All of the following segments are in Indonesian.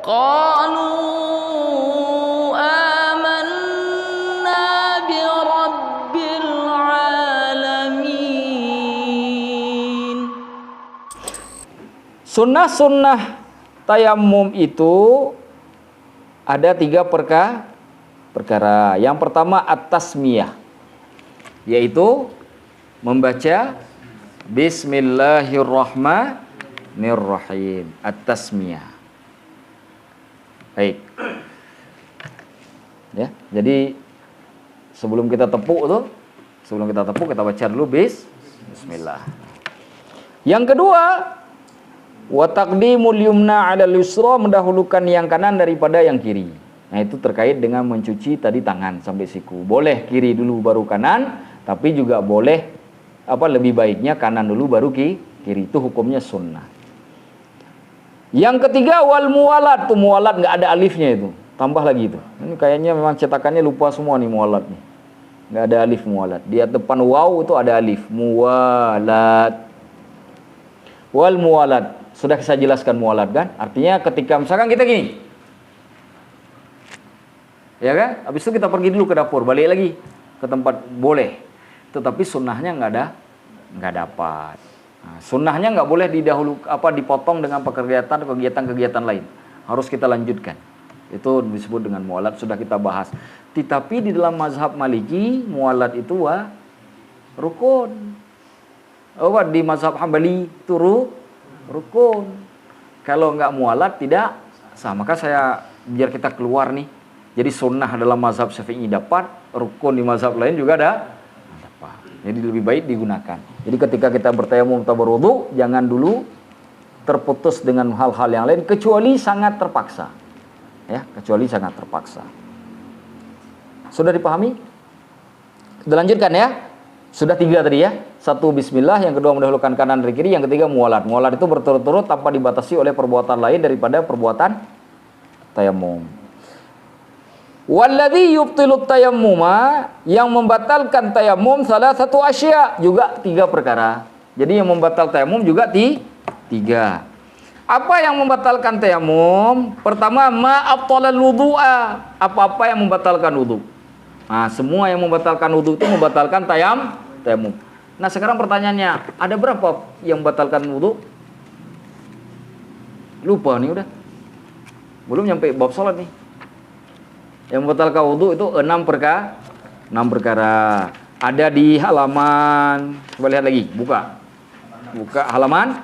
Qalu amanna bi rabbil alamin. Sunnah-sunnah tayamum itu ada 3 perkara. Yang pertama at-tasmiyah, yaitu membaca Bismillahirrahmanirrahim. At-tasmiyah. Baik. Ya, jadi sebelum kita tepuk kita baca dulu Bismillah. Yang kedua, wa taqdimul yumna 'alal yusra, mendahulukan yang kanan daripada yang kiri. Nah, itu terkait dengan mencuci tadi tangan sampai siku. Boleh kiri dulu baru kanan, tapi juga boleh lebih baiknya kanan dulu baru kiri. Itu hukumnya sunnah. Yang ketiga wal muwalat, tuh muwalat nggak ada alifnya itu. Tambah lagi itu. Ini kayaknya memang cetakannya lupa semua nih muwalat nih. Nggak ada alif muwalat. Di depan waw itu ada alif. Muwalat. Wal muwalat. Sudah saya jelaskan muwalat kan? Artinya ketika misalkan kita gini. Ya kan? Habis itu kita pergi dulu ke dapur, balik lagi ke tempat boleh. Tetapi sunnahnya nggak dapat. Nah, sunnahnya nggak boleh dipotong dengan kegiatan lain. Harus kita lanjutkan. Itu disebut dengan muwalat, sudah kita bahas. Tetapi di dalam mazhab Maliki, muwalat itu rukun. Di mazhab Hambali itu rukun. Kalau nggak muwalat tidak sah. Maka biar kita keluar nih. Jadi sunnah dalam mazhab Syafi'i dapat, rukun di mazhab lain juga dapat. Jadi lebih baik digunakan. Jadi ketika kita bertayamum atau berwudu, jangan dulu terputus dengan hal-hal yang lain kecuali sangat terpaksa. Ya, kecuali sangat terpaksa. Sudah dipahami? Kita lanjutkan ya. Sudah 3 tadi ya. 1 bismillah, yang kedua mendahulukan kanan dari kiri, yang ketiga muwalat. Muwalat itu berturut-turut tanpa dibatasi oleh perbuatan lain daripada perbuatan tayamum. Walladzi yubtilut tayammuma, yang membatalkan tayamum salah satu asya, juga 3 perkara. Jadi yang membatalkan tayamum juga 3. Apa yang membatalkan tayamum? Pertama, ma abtalal wudu'a, apa-apa yang membatalkan wudu. Nah, semua yang membatalkan wudu itu membatalkan tayamum. Nah, sekarang pertanyaannya, ada berapa yang membatalkan wudu? Lupa nih udah. Belum nyampe bab salat nih. Yang membatalkan wudu itu 6 perkara. Ada di halaman, coba lihat lagi, buka halaman.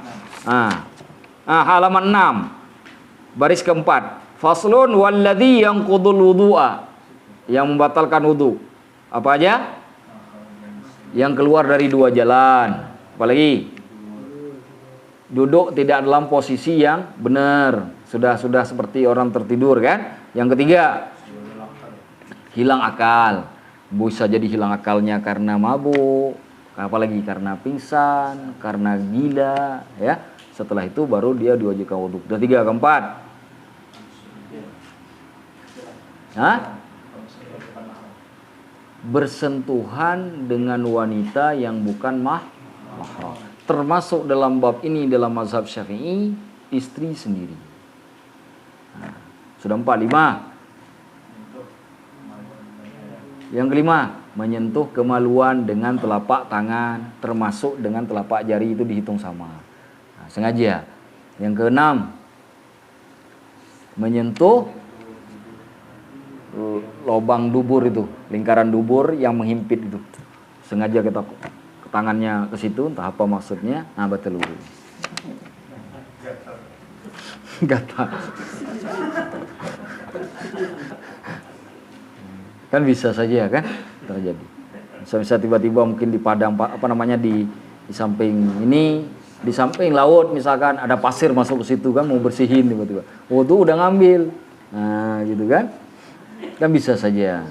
Halaman 6. Baris keempat. Faslun walladzi yanqudul wudu'a, yang membatalkan wudu. Apa aja? Yang keluar dari 2 jalan. Apalagi? Duduk tidak dalam posisi yang benar. Sudah seperti orang tertidur kan? Yang ketiga, hilang akal. Bisa jadi hilang akalnya karena mabuk, apalagi karena pingsan, karena gila, ya. Setelah itu baru dia diwajibkan wudu. Sudah 3, keempat. Bersentuhan dengan wanita yang bukan mahram. Termasuk dalam bab ini dalam mazhab Syafi'i, istri sendiri. Sudah 4, 5. Yang kelima, menyentuh kemaluan dengan telapak tangan, termasuk dengan telapak jari itu dihitung sama. Nah, sengaja. Yang keenam, menyentuh lubang dubur itu, lingkaran dubur yang menghimpit itu. Sengaja kita tangannya ke situ, entah apa maksudnya. Nah, batal wudu. Gatal. Kan bisa saja kan terjadi. Bisa tiba-tiba mungkin di padang di samping ini, di samping laut misalkan ada pasir masuk ke situ kan, mau bersihin tiba-tiba. Wudu udah ngambil. Nah, gitu kan? Kan bisa saja.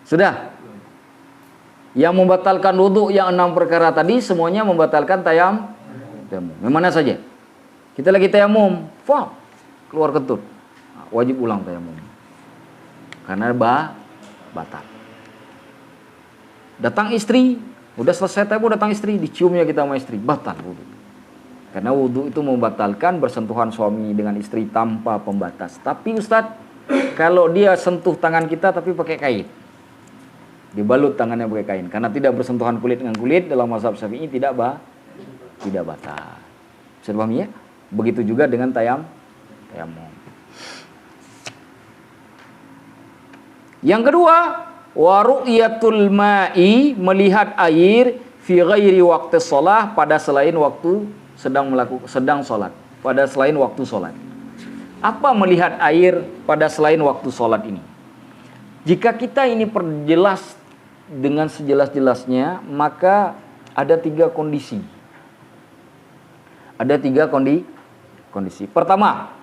Sudah. Yang membatalkan wudu yang 6 perkara tadi semuanya membatalkan tayamum. Memang saja. Kita lagi tayamum, keluar kentut. Nah, wajib ulang tayamum. Karena batal. Datang istri, udah selesai tayamum, datang istri, diciumnya kita sama istri, batal wudu. Karena wudhu itu membatalkan bersentuhan suami dengan istri tanpa pembatas. Tapi Ustadz, kalau dia sentuh tangan kita tapi pakai kain, dibalut tangannya pakai kain, karena tidak bersentuhan kulit dengan kulit, dalam mazhab Syafi'i tidak batal. Bisa dipahami ya? Begitu juga dengan tayamum. Yang kedua, wa ru'yatul ma'i, melihat air fi ghairi waqti shalah, pada selain waktu sedang sholat, pada selain waktu sholat. Apa melihat air pada selain waktu sholat ini? Jika kita ini perjelas dengan sejelas-jelasnya, maka ada 3 kondisi. Ada 3 kondisi. Pertama,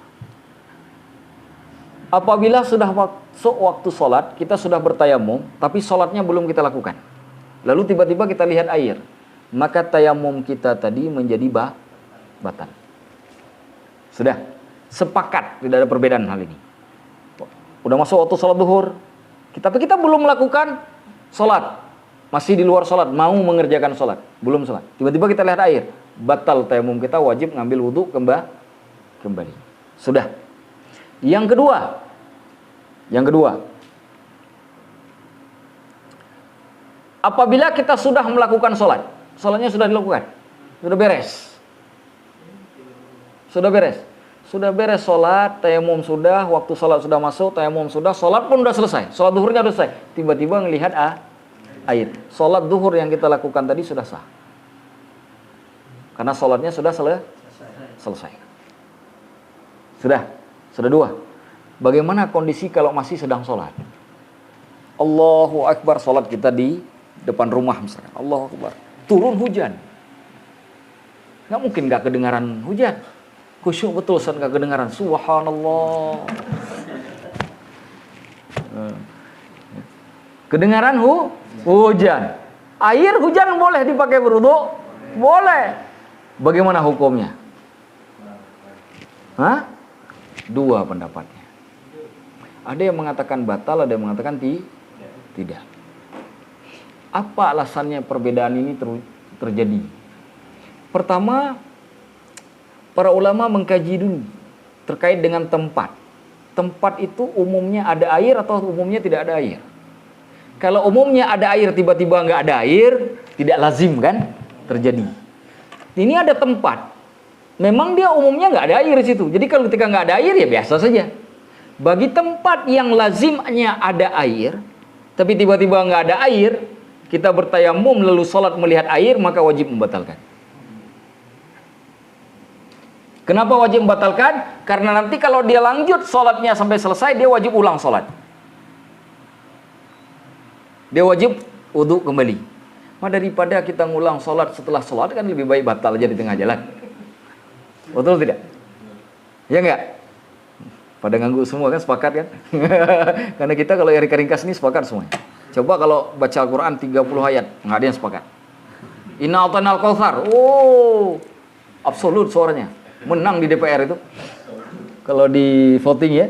apabila sudah masuk waktu sholat, kita sudah bertayamum, tapi sholatnya belum kita lakukan. Lalu tiba-tiba kita lihat air, maka tayamum kita tadi menjadi batal. Sudah sepakat, tidak ada perbedaan hal ini. Udah masuk waktu sholat duhur, tapi kita belum melakukan sholat, masih di luar sholat, mau mengerjakan sholat, belum sholat. Tiba-tiba kita lihat air, batal tayamum kita, wajib ngambil wudhu kembali. Sudah. Yang kedua, apabila kita sudah melakukan sholat, sholatnya sudah dilakukan, sudah beres sholat, tayamum sudah, waktu sholat sudah masuk, tayamum sudah, sholat pun sudah selesai, sholat duhurnya sudah selesai, tiba-tiba melihat air, sholat duhur yang kita lakukan tadi sudah sah, karena sholatnya sudah selesai. Sudah 2. Bagaimana kondisi kalau masih sedang sholat? Allahu Akbar, sholat kita di depan rumah misalkan, Allahu Akbar, turun hujan, nggak mungkin nggak kedengaran hujan. Khusyuk betul saat nggak kedengaran. Subhanallah. Kedengaran hujan. Air hujan boleh dipakai berwudu? Boleh. Bagaimana hukumnya? 2 pendapatnya. Ada yang mengatakan batal, ada yang mengatakan tidak. Apa alasannya perbedaan ini terjadi? Pertama, para ulama mengkaji dulu terkait dengan tempat. Tempat itu umumnya ada air atau umumnya tidak ada air. Kalau umumnya ada air, tiba-tiba nggak ada air, tidak lazim kan terjadi. Ini ada tempat, memang dia umumnya nggak ada air di situ. Jadi kalau ketika nggak ada air ya biasa saja. Bagi tempat yang lazimnya ada air, tapi tiba-tiba nggak ada air, kita bertayamum lalu sholat melihat air, maka wajib membatalkan. Kenapa wajib membatalkan? Karena nanti kalau dia lanjut sholatnya sampai selesai, dia wajib ulang sholat. Dia wajib wudu kembali. Daripada kita ngulang sholat setelah sholat, kan lebih baik batal aja di tengah jalan. Betul tidak? Ya enggak? Pada nganggu semua kan, sepakat kan? Karena kita kalau yang ringkas ini sepakat semuanya. Coba kalau baca Al-Quran 30 ayat, nggak ada yang sepakat. Inna a'tainal kautsar. Oh, absolut suaranya. Menang di DPR itu. Kalau di voting ya,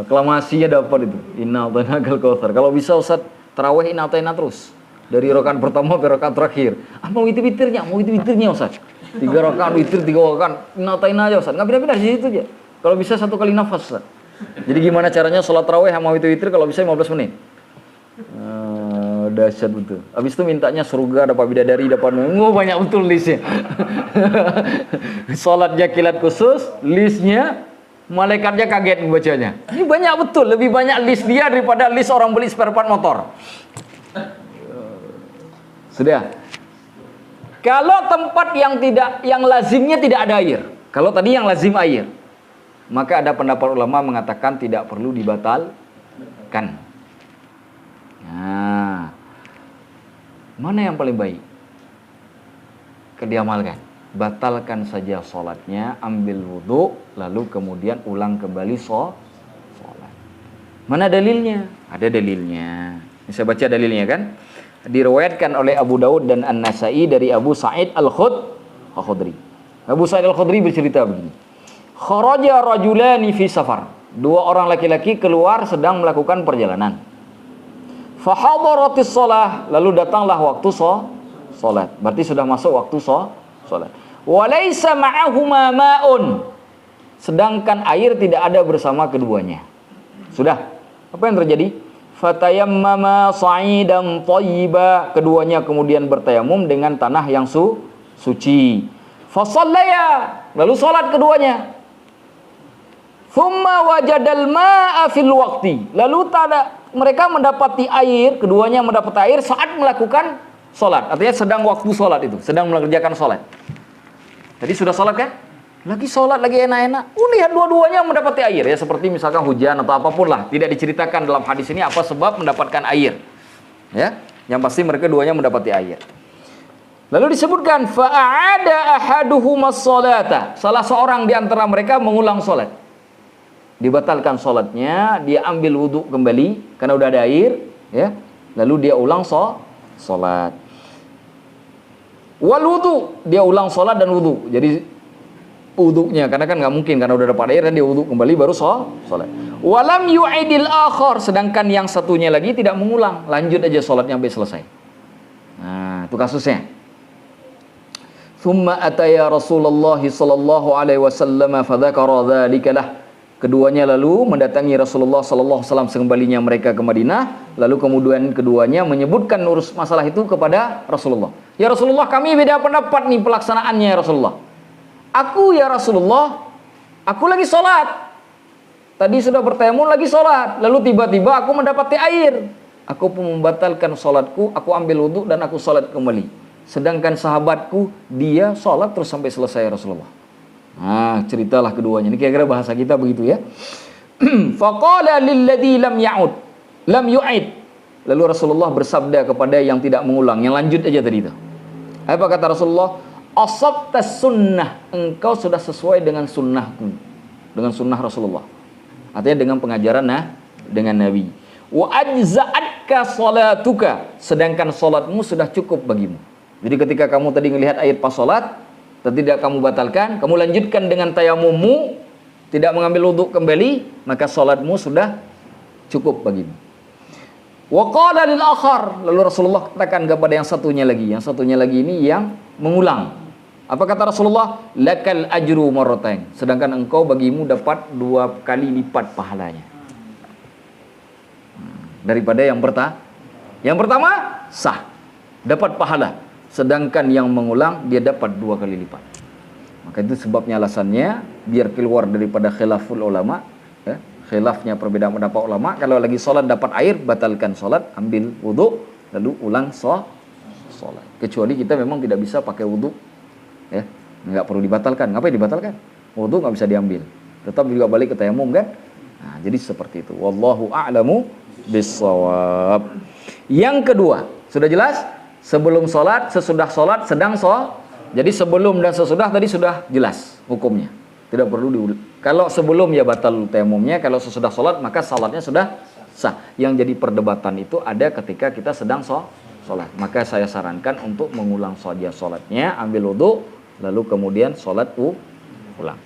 aklamasinya dapat itu. Inna a'tainal kautsar. Kalau bisa Ustaz tarawih inna a'taina terus. Dari rakaat pertama ke rakaat terakhir. Mau witir-witirnya Ustaz. 3 rakaat witir, 3 rakaat inna a'taina aja Ustaz. Enggak pindah-pindah di situ aja. Kalau bisa 1 kali nafas Ustaz. Jadi gimana caranya sholat tarawih sama witir-witir kalau bisa 15 menit. Dahsyat betul. Habis itu mintanya surga, dapat bidadari, dapat banyak betul listnya. Salatnya kilat khusus, listnya malaikatnya kaget membacanya. Ini banyak betul, lebih banyak list dia daripada list orang beli spare part motor. Sudah. Kalau tempat yang lazimnya tidak ada air, kalau tadi yang lazim air, maka ada pendapat ulama mengatakan tidak perlu dibatalkan. Nah, mana yang paling baik? Diamalkan. Batalkan saja sholatnya, ambil wudhu, lalu kemudian ulang kembali sholat. Mana dalilnya? Ada dalilnya. Ini saya baca dalilnya kan. Diriwayatkan oleh Abu Daud dan An-Nasai dari Abu Sa'id Al-Khudri. Abu Sa'id Al-Khudri bercerita begini. Kharaja rajulani fi safar. 2 orang laki-laki keluar sedang melakukan perjalanan. Fahadaratis shalah, lalu datanglah waktu sholat. Berarti sudah masuk waktu sholat. Walaysa ma'ahuma ma'un. Sedangkan air tidak ada bersama keduanya. Sudah. Apa yang terjadi? Fatayammama sa'idan thayyiba. Keduanya kemudian bertayamum dengan tanah yang suci. Fasallaya. Lalu salat keduanya. Thumma wajadal ma'a fil waqti. Lalu mereka mendapati air, keduanya mendapat air saat melakukan salat. Artinya sedang waktu salat itu, sedang mengerjakan salat. Tadi sudah salat kan? Lagi sholat, lagi enak-enak. Lihat dua-duanya mendapati air. Ya seperti misalkan hujan atau apapun lah. Tidak diceritakan dalam hadis ini apa sebab mendapatkan air. Ya, yang pasti mereka duanya mendapati air. Lalu disebutkan fa'ada ahaduhumas sholata. Salah seorang di antara mereka mengulang sholat. Dibatalkan sholatnya, dia ambil wudhu kembali karena udah ada air. Ya, lalu dia ulang sholat. Wal wudhu, dia ulang sholat dan wudhu. Jadi wudhunya, karena kan nggak mungkin karena udah dapat air dan dia wudhu kembali baru sholat. Walam yu'idil akhar, sedangkan yang satunya lagi tidak mengulang, lanjut aja sholatnya sampai selesai. Nah, itu kasusnya. Thumma ataya Rasulullah sallallahu alaihi wasallam fadzakara dzalika lah. Keduanya lalu mendatangi Rasulullah sallallahu alaihi wasallam sekembalinya mereka ke Madinah, lalu kemudian keduanya menyebutkan urus masalah itu kepada Rasulullah. Ya Rasulullah, kami beda pendapat nih pelaksanaannya ya Rasulullah. Aku ya Rasulullah, aku lagi sholat. Tadi sudah bertayamum lagi sholat. Lalu tiba-tiba aku mendapati air. Aku pun membatalkan sholatku, aku ambil wudhu dan aku sholat kembali. Sedangkan sahabatku, dia sholat terus sampai selesai ya Rasulullah. Nah, ceritalah keduanya. Ini kira-kira bahasa kita begitu ya. Faqala lilladzi lam yu'id. Lalu Rasulullah bersabda kepada yang tidak mengulang, yang lanjut aja tadi itu. Apa kata Rasulullah? Asabtas sunnah, engkau sudah sesuai dengan sunnahku, dengan sunnah Rasulullah. Artinya dengan pengajaran dengan Nabi. Wa ajza'atka salatuka, sedangkan salatmu sudah cukup bagimu. Jadi ketika kamu tadi melihat air pas salat, tidak kamu batalkan, kamu lanjutkan dengan tayamummu, tidak mengambil wudhu kembali, maka salatmu sudah cukup bagimu. Wa qala lil akhar, lalu Rasulullah katakan kepada yang satunya lagi ini yang mengulang. Apa kata Rasulullah? Lakal ajru marratain. Sedangkan engkau bagimu dapat 2 kali lipat pahalanya. Daripada yang pertama sah, dapat pahala. Sedangkan yang mengulang dia dapat 2 kali lipat. Maka itu sebabnya alasannya biar keluar daripada khilaful ulama, ya. Khilafnya perbedaan pendapat ulama. Kalau lagi sholat dapat air, batalkan sholat, ambil wudhu, lalu ulang sholat. Kecuali kita memang tidak bisa pakai wudhu, ya, nggak perlu dibatalkan. Ngapain dibatalkan? Wudhu nggak bisa diambil, tetap juga balik ke tayamum kan. Nah, jadi seperti itu. Wallahu a'lamu bissawab. Yang kedua, sudah jelas? Sebelum sholat, sesudah sholat, sedang sholat. Jadi sebelum dan sesudah tadi sudah jelas hukumnya. Tidak perlu diulang. Kalau sebelum ya batal tayamumnya, kalau sesudah sholat maka sholatnya sudah sah. Yang jadi perdebatan itu ada ketika kita sedang sholat. Maka saya sarankan untuk mengulang saja sholatnya, ambil wudhu, lalu kemudian sholat ulang.